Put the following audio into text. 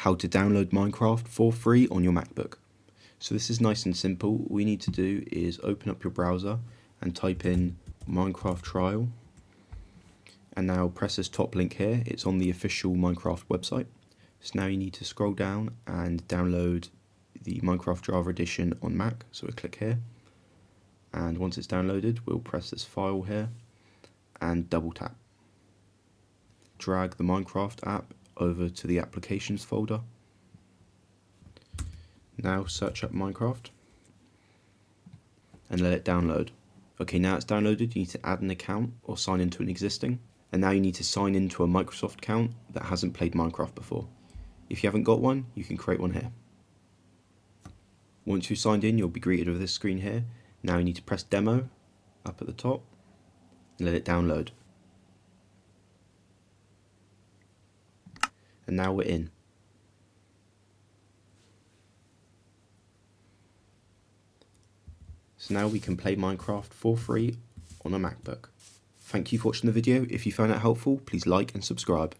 how to download Minecraft for free on your MacBook. So this is nice and simple. All you need to do is open up your browser and type in Minecraft trial, and now press this top link here. It's on the official Minecraft website. So now you need to scroll down and download the Minecraft Java edition on Mac. So we'll click here, and once it's downloaded, we'll press this file here and double tap. Drag the Minecraft app over to the applications folder. Now search up Minecraft and let it download. Okay, now it's downloaded, you need to add an account or sign into an existing. And now you need to sign into a Microsoft account that hasn't played Minecraft before. If you haven't got one, you can create one here. Once you've signed in, you'll be greeted with this screen here. Now you need to press demo up at the top and let it download. And now we're in. So now we can play Minecraft for free on a MacBook. Thank you for watching the video. If you found it helpful, please like and subscribe.